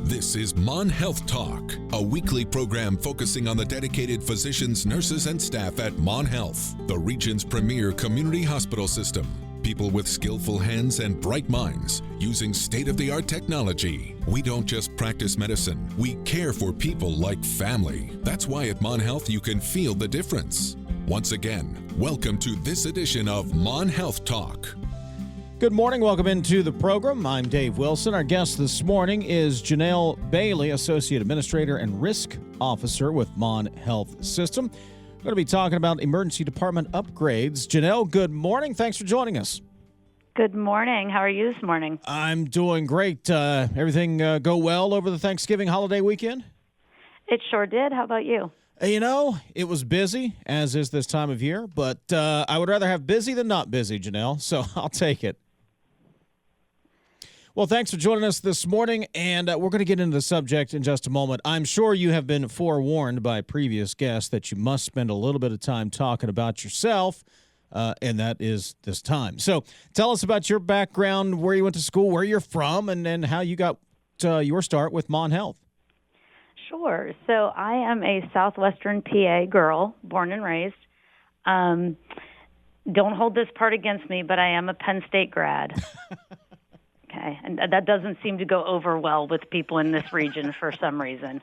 This is Mon Health Talk, a weekly program focusing on the dedicated physicians, nurses, and staff at Mon Health, the region's premier community hospital system. People with skillful hands and bright minds using state-of-the-art technology. We don't just practice medicine, we care for people like family. That's why at Mon Health you can feel the difference. Once again, welcome to this edition of Mon Health Talk. Good morning. Welcome into the program. I'm Dave Wilson. Our guest this morning is Janel Bailey, Associate Administrator and Risk Officer with Mon Health System. We're going to be talking about emergency department upgrades. Janel, good morning. Thanks for joining us. Good morning. How are you this morning? I'm doing great. Everything go well over the Thanksgiving holiday weekend? It sure did. How about you? You know, it was busy, as is this time of year, but I would rather have busy than not busy, Janel, so I'll take it. Well, thanks for joining us this morning, and we're going to get into the subject in just a moment. I'm sure you have been forewarned by previous guests that you must spend a little bit of time talking about yourself, and that is this time. So tell us about your background, where you went to school, where you're from, and then how you got your start with Mon Health. Sure. So I am a Southwestern PA girl, born and raised. Don't hold this part against me, but I am a Penn State grad. Okay, and that doesn't seem to go over well with people in this region for some reason.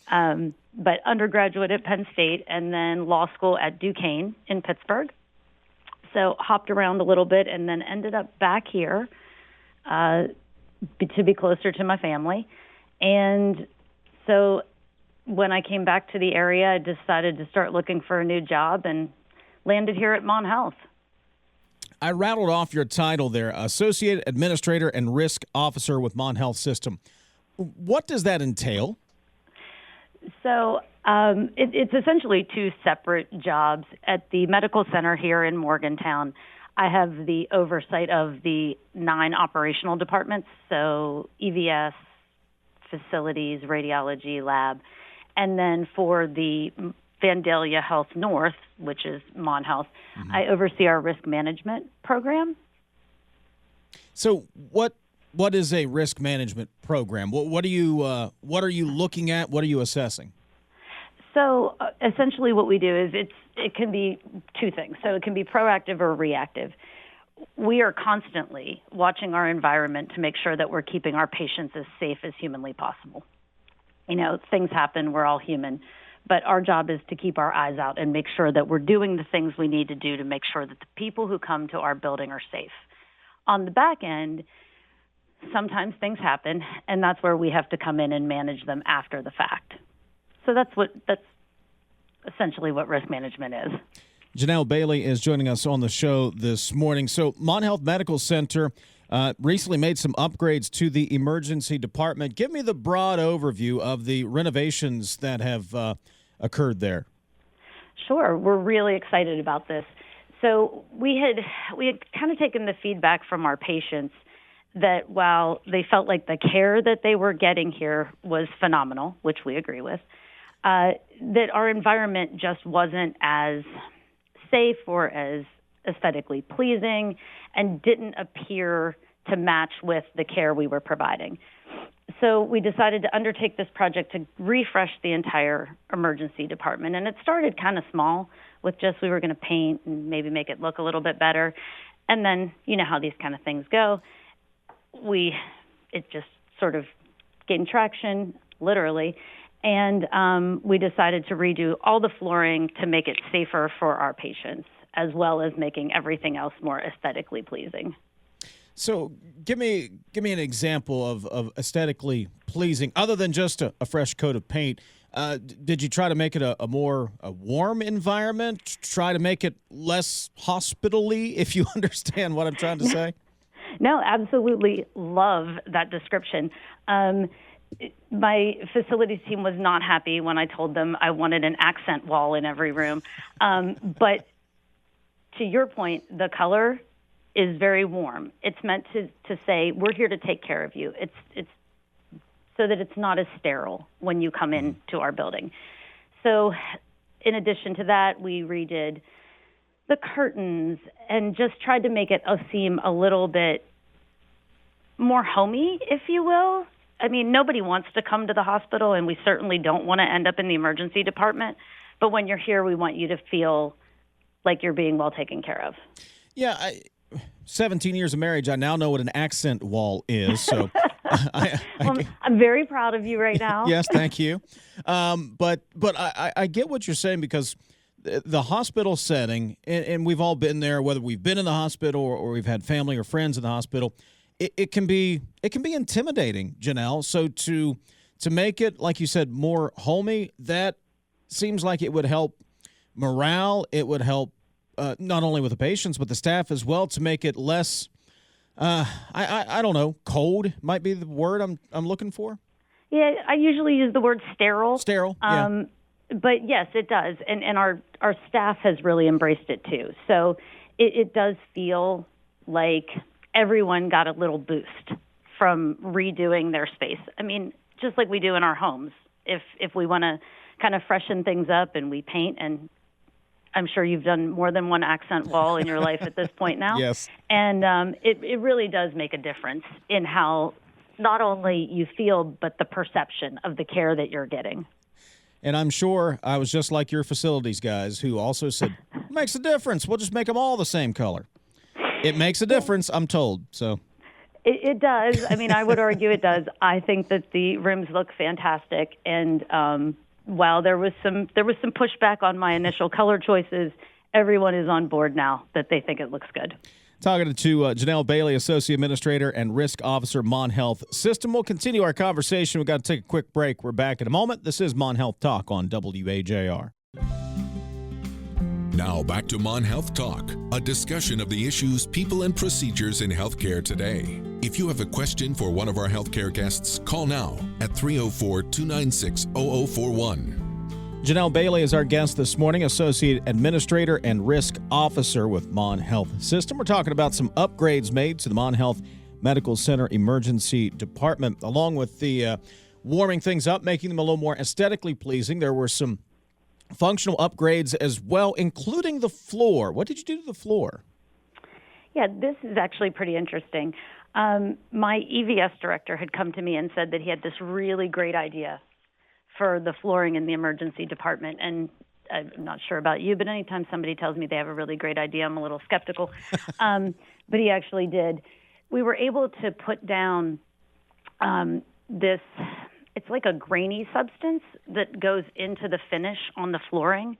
But undergraduate at Penn State and then law school at Duquesne in Pittsburgh. So hopped around a little bit and then ended up back here to be closer to my family. And so when I came back to the area, I decided to start looking for a new job and landed here at Mon Health. I rattled off your title there, Associate Administrator and Risk Officer with Mon Health System. What does that entail? So it's essentially two separate jobs. At the medical center here in Morgantown, I have the oversight of the 9 operational departments, so EVS, facilities, radiology, lab. And then for the Vandalia Health North, which is Mon Health, I oversee our risk management program. So what is a risk management program? What are you looking at? What are you assessing? So essentially what we do is it can be two things. So it can be proactive or reactive. We are constantly watching our environment to make sure that we're keeping our patients as safe as humanly possible. You know, things happen. We're all human. But our job is to keep our eyes out and make sure that we're doing the things we need to do to make sure that the people who come to our building are safe. On the back end, sometimes things happen, and that's where we have to come in and manage them after the fact. So that's essentially what risk management is. Janel Bailey is joining us on the show this morning. So Mon Health Medical Center recently made some upgrades to the emergency department. Give me the broad overview of the renovations that have occurred there. Sure. We're really excited about this. So we had kind of taken the feedback from our patients that while they felt like the care that they were getting here was phenomenal, which we agree with, that our environment just wasn't as safe or as aesthetically pleasing and didn't appear to match with the care we were providing. So we decided to undertake this project to refresh the entire emergency department. And it started kind of small with just we were going to paint and maybe make it look a little bit better. And then, you know how these kind of things go. It just sort of gained traction, literally. And we decided to redo all the flooring to make it safer for our patients, as well as making everything else more aesthetically pleasing. So give me an example of aesthetically pleasing, other than just a fresh coat of paint. Did you try to make it a more warm environment, try to make it less hospital-y, if you understand what I'm trying to say? No, absolutely love that description. My facilities team was not happy when I told them I wanted an accent wall in every room. But to your point, the color is very warm. It's meant to say, we're here to take care of you. It's so that it's not as sterile when you come into our building. So in addition to that, we redid the curtains and just tried to make it seem a little bit more homey, if you will. I mean, nobody wants to come to the hospital, and we certainly don't want to end up in the emergency department. But when you're here, we want you to feel like you're being well taken care of. Yeah, 17 years of marriage, I now know what an accent wall is. So I'm very proud of you right now. Yes, thank you. But I get what you're saying, because the hospital setting, and we've all been there, whether we've been in the hospital or we've had family or friends in the hospital, it can be intimidating, Janel. So to make it, like you said, more homey, that seems like it would help morale. It would help not only with the patients but the staff as well, to make it less. I don't know. Cold might be the word I'm looking for. Yeah, I usually use the word sterile. Sterile. Yeah. But yes, it does, and our staff has really embraced it too. So it does feel like everyone got a little boost from redoing their space. I mean, just like we do in our homes. If we want to kind of freshen things up and we paint, and I'm sure you've done more than one accent wall in your life at this point now. Yes. And it really does make a difference in how not only you feel, but the perception of the care that you're getting. And I'm sure I was just like your facilities guys who also said, makes a difference. We'll just make them all the same color. It makes a difference, I'm told. So it does. I mean, I would argue it does. I think that the rooms look fantastic. And while there was some pushback on my initial color choices, everyone is on board now that they think it looks good. Talking to Janel Bailey, Associate Administrator and Risk Officer, Mon Health System. We'll continue our conversation. We've got to take a quick break. We're back in a moment. This is Mon Health Talk on WAJR. Now back to Mon Health Talk, a discussion of the issues, people, and procedures in healthcare today. If you have a question for one of our healthcare guests, call now at 304-296-0041. Janel Bailey is our guest this morning, Associate Administrator and Risk Officer with Mon Health System. We're talking about some upgrades made to the Mon Health Medical Center Emergency Department, along with the warming things up, making them a little more aesthetically pleasing. There were some functional upgrades as well, including the floor. What did you do to the floor? Yeah, this is actually pretty interesting. My EVS director had come to me and said that he had this really great idea for the flooring in the emergency department. And I'm not sure about you, but anytime somebody tells me they have a really great idea, I'm a little skeptical. But he actually did. We were able to put down this, it's like a grainy substance that goes into the finish on the flooring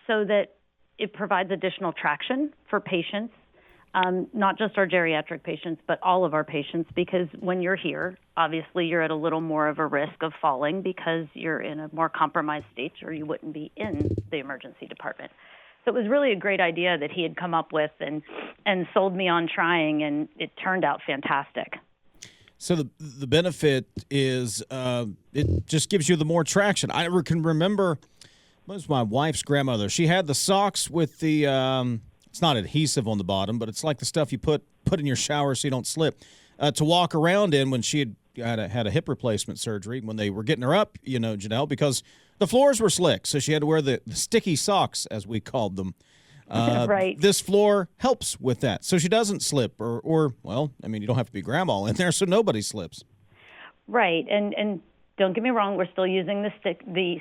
so that it provides additional traction for patients, not just our geriatric patients, but all of our patients, because when you're here, obviously you're at a little more of a risk of falling because you're in a more compromised state or you wouldn't be in the emergency department. So it was really a great idea that he had come up with and sold me on trying, and it turned out fantastic. So the benefit is it just gives you the more traction. I can remember, it was my wife's grandmother. She had the socks with the, it's not adhesive on the bottom, but it's like the stuff you put in your shower so you don't slip, to walk around in when she had a hip replacement surgery, when they were getting her up, Janel, because the floors were slick. So she had to wear the sticky socks, as we called them. Right. This floor helps with that, so she doesn't slip, or well, I mean, you don't have to be grandma in there, so nobody slips. Right, and don't get me wrong, we're still using the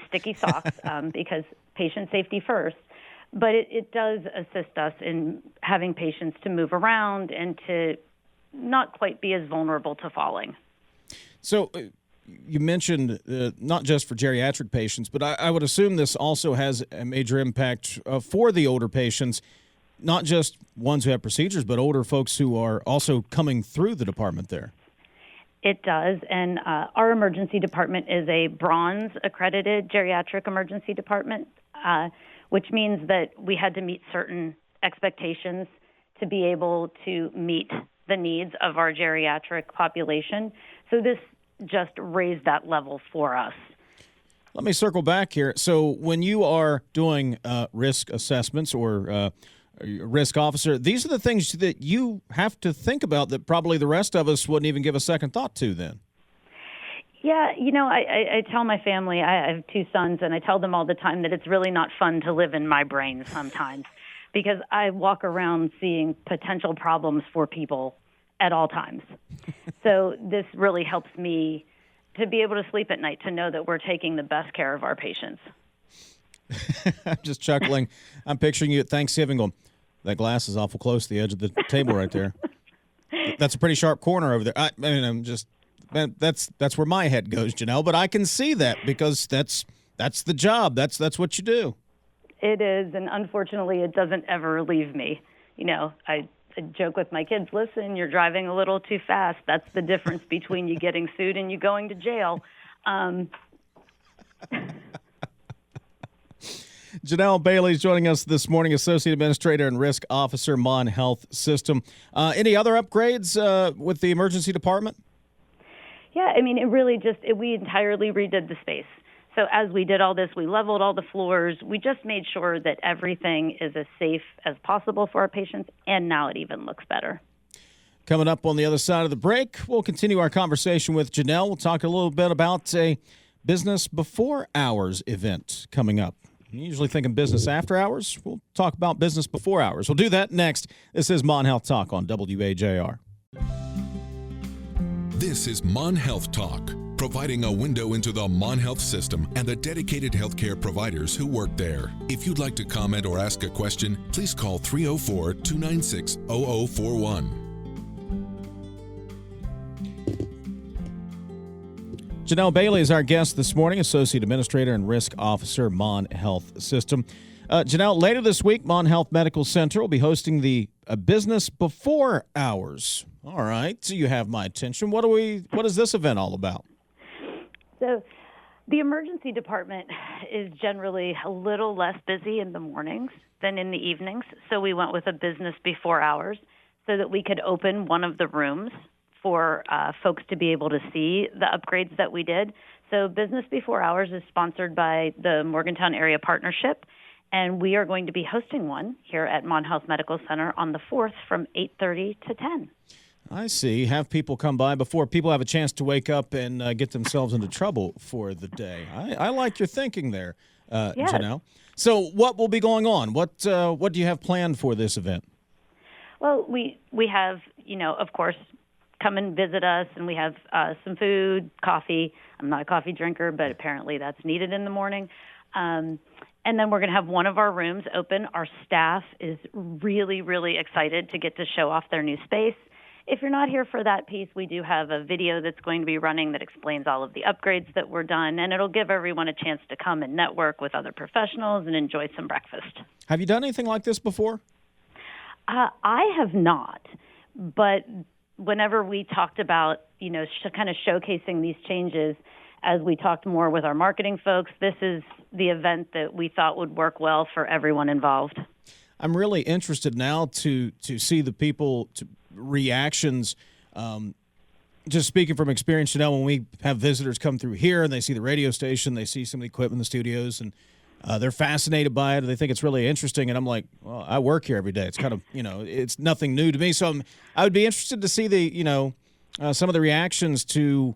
sticky socks because patient safety first, but it does assist us in having patients to move around and to not quite be as vulnerable to falling. So you mentioned not just for geriatric patients, but I would assume this also has a major impact for the older patients, not just ones who have procedures, but older folks who are also coming through the department there. It does, and our emergency department is a bronze accredited geriatric emergency department, which means that we had to meet certain expectations to be able to meet the needs of our geriatric population. So this just raised that level for us. Let me circle back here. So when you are doing risk assessments or risk officer, these are the things that you have to think about that probably the rest of us wouldn't even give a second thought to then. Yeah, I tell my family, I have two sons, and I tell them all the time that it's really not fun to live in my brain sometimes because I walk around seeing potential problems for people at all times. So this really helps me to be able to sleep at night, to know that we're taking the best care of our patients. I'm just chuckling. I'm picturing you at Thanksgiving going, that glass is awful close to the edge of the table right there. That's a pretty sharp corner over there. I mean, that's where my head goes, Janel, but I can see that because that's the job. That's what you do. It is, and unfortunately, it doesn't ever leave me. I joke with my kids, listen, you're driving a little too fast. That's the difference between you getting sued and you going to jail. Janel Bailey is joining us this morning, Associate Administrator and Risk Officer, Mon Health System. Any other upgrades with the emergency department? Yeah, I mean, we entirely redid the space. So as we did all this, we leveled all the floors. We just made sure that everything is as safe as possible for our patients, and now it even looks better. Coming up on the other side of the break, we'll continue our conversation with Janel. We'll talk a little bit about a business before hours event coming up. You usually thinking business after hours. We'll talk about business before hours. We'll do that next. This is Mon Health Talk on WAJR. This is Mon Health Talk, providing a window into the Mon Health system and the dedicated healthcare providers who work there. If you'd like to comment or ask a question, please call 304-296-0041. Janel Bailey is our guest this morning, Associate Administrator and Risk Officer, Mon Health System. Janel, later this week, Mon Health Medical Center will be hosting the Business Before Hours. All right, so you have my attention. What is this event all about? So the emergency department is generally a little less busy in the mornings than in the evenings, so we went with a business before hours so that we could open one of the rooms for folks to be able to see the upgrades that we did. So Business Before Hours is sponsored by the Morgantown Area Partnership, and we are going to be hosting one here at Mon Health Medical Center on the 4th from 8:30 to 10. I see. Have people come by before people have a chance to wake up and get themselves into trouble for the day. I like your thinking there, Yes. Janel. So what will be going on? What do you have planned for this event? Well, we have, of course, come and visit us, and we have some food, coffee. I'm not a coffee drinker, but apparently that's needed in the morning. And then we're going to have one of our rooms open. Our staff is really, really excited to get to show off their new space. If you're not here for that piece, we do have a video that's going to be running that explains all of the upgrades that were done, and it'll give everyone a chance to come and network with other professionals and enjoy some breakfast. Have you done anything like this before? I have not, but whenever we talked about, kind of showcasing these changes, as we talked more with our marketing folks, this is the event that we thought would work well for everyone involved. I'm really interested now to see the people reactions. Just speaking from experience, when we have visitors come through here and they see the radio station, they see some of the equipment in the studios, and they're fascinated by it. They think it's really interesting, and I'm like, well, I work here every day. It's kind of, it's nothing new to me. So I would be interested to see the, some of the reactions to,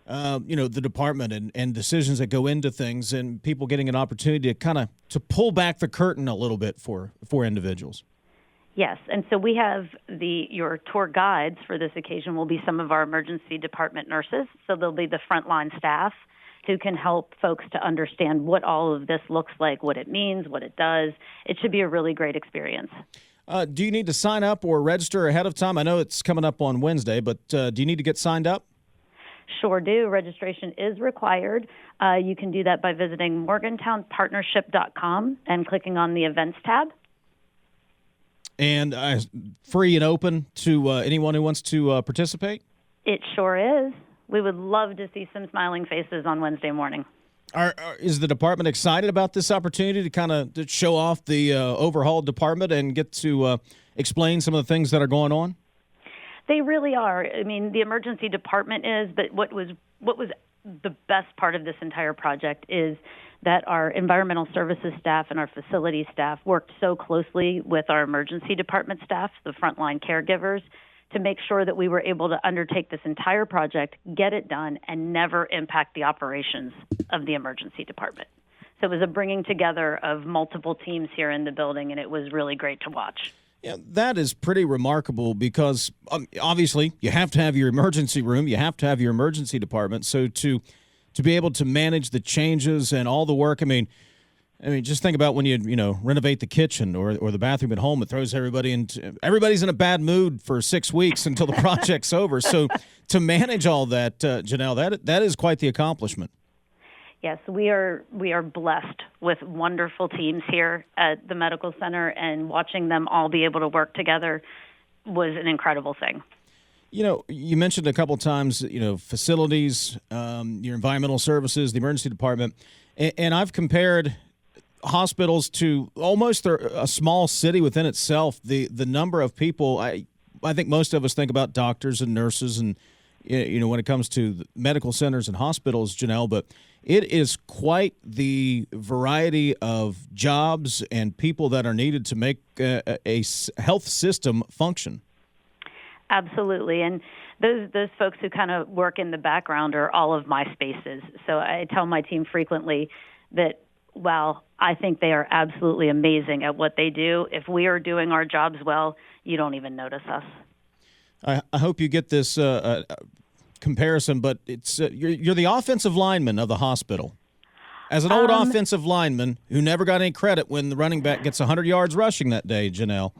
the department and decisions that go into things, and people getting an opportunity to to pull back the curtain a little bit for individuals. Yes, and so we have your tour guides for this occasion will be some of our emergency department nurses. So they'll be the frontline staff who can help folks to understand what all of this looks like, what it means, what it does. It should be a really great experience. Do you need to sign up or register ahead of time? I know it's coming up on Wednesday, but do you need to get signed up? Sure do. Registration is required. You can do that by visiting morgantownpartnership.com and clicking on the events tab. And free and open to anyone who wants to participate? It sure is. We would love to see some smiling faces on Wednesday morning. Is the department excited about this opportunity to show off the overhauled department and get to explain some of the things that are going on? They really are. I mean, the emergency department is, but what was the best part of this entire project is that our environmental services staff and our facility staff worked so closely with our emergency department staff, the frontline caregivers, to make sure that we were able to undertake this entire project, get it done, and never impact the operations of the emergency department. So it was a bringing together of multiple teams here in the building, and it was really great to watch. Yeah, that is pretty remarkable because obviously you have to have your emergency room, you have to have your emergency department. So to be able to manage the changes and all the work, I mean, just think about when you renovate the kitchen or the bathroom at home. It throws everybody's in a bad mood for 6 weeks until the project's over. So to manage all that, Janel, that is quite the accomplishment. Yes, we are blessed with wonderful teams here at the medical center, and watching them all be able to work together was an incredible thing. You mentioned a couple of times, facilities, your environmental services, the emergency department, and I've compared hospitals to almost a small city within itself. The number of people, I think most of us think about doctors and nurses and when it comes to the medical centers and hospitals, Janel, but it is quite the variety of jobs and people that are needed to make a health system function. Absolutely. And those folks who kind of work in the background are all of my spaces. So I tell my team frequently that while I think they are absolutely amazing at what they do, if we are doing our jobs well, you don't even notice us. I hope you get this comparison, but it's you're the offensive lineman of the hospital. As an old offensive lineman who never got any credit when the running back gets 100 yards rushing that day, Janel,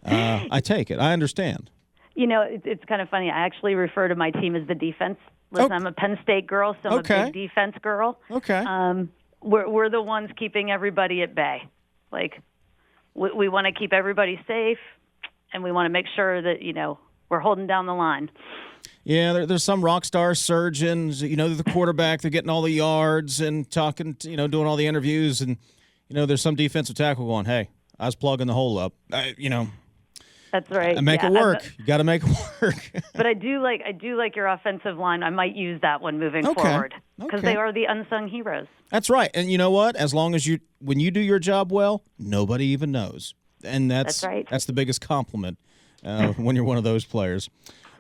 I take it. I understand. It's kind of funny. I actually refer to my team as the defense. Listen, I'm a Penn State girl, so I'm a big defense girl. Okay. We're the ones keeping everybody at bay. Like, we want to keep everybody safe, and we want to make sure that, we're holding down the line. Yeah, there's some rock star surgeons, they're the quarterback, they're getting all the yards and talking, doing all the interviews. And, there's some defensive tackle going, hey, I was plugging the hole up. That's right. Make it work. You got to make it work. But I do like your offensive line. I might use that one moving forward because they are the unsung heroes. That's right. And you know what? As long as when you do your job well, nobody even knows. And that's right. That's the biggest compliment when you're one of those players.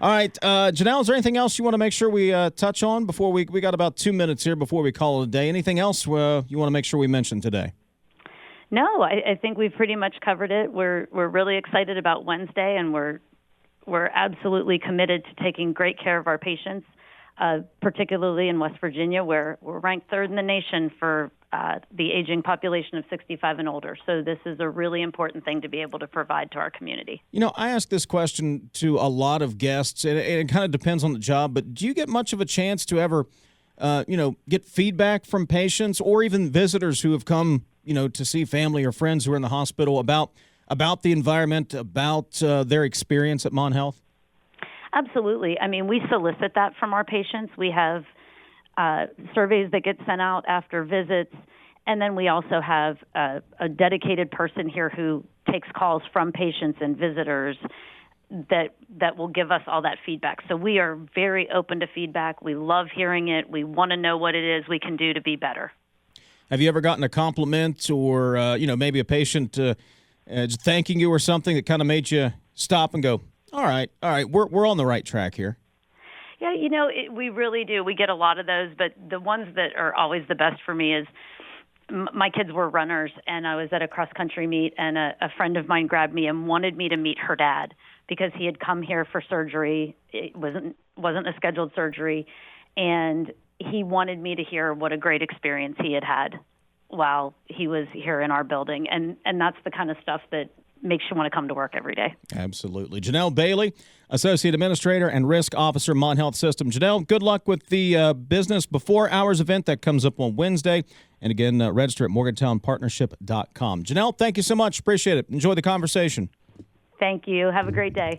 All right, Janel, is there anything else you want to make sure we touch on before we got about 2 minutes here before we call it a day? Anything else you want to make sure we mention today? No, I think we've pretty much covered it. We're really excited about Wednesday, and we're absolutely committed to taking great care of our patients, particularly in West Virginia, where we're ranked third in the nation for the aging population of 65 and older. So this is a really important thing to be able to provide to our community. I ask this question to a lot of guests, and it kind of depends on the job, but do you get much of a chance to ever, get feedback from patients or even visitors who have come, to see family or friends who are in the hospital about the environment, about their experience at Mon Health? Absolutely. I mean, we solicit that from our patients. We have surveys that get sent out after visits, and then we also have a dedicated person here who takes calls from patients and visitors that will give us all that feedback. So we are very open to feedback. We love hearing it. We want to know what it is we can do to be better. Have you ever gotten a compliment or, maybe a patient just thanking you or something that kind of made you stop and go, all right, we're on the right track here? Yeah, we really do. We get a lot of those, but the ones that are always the best for me is my kids were runners, and I was at a cross-country meet, and a friend of mine grabbed me and wanted me to meet her dad because he had come here for surgery. It wasn't a scheduled surgery, and he wanted me to hear what a great experience he had while he was here in our building. And that's the kind of stuff that makes you want to come to work every day. Absolutely. Janel Bailey, Associate Administrator and Risk Officer, Mon Health System. Janel, good luck with the Business Before Hours event that comes up on Wednesday. And again, register at morgantownpartnership.com. Janel, thank you so much. Appreciate it. Enjoy the conversation. Thank you. Have a great day.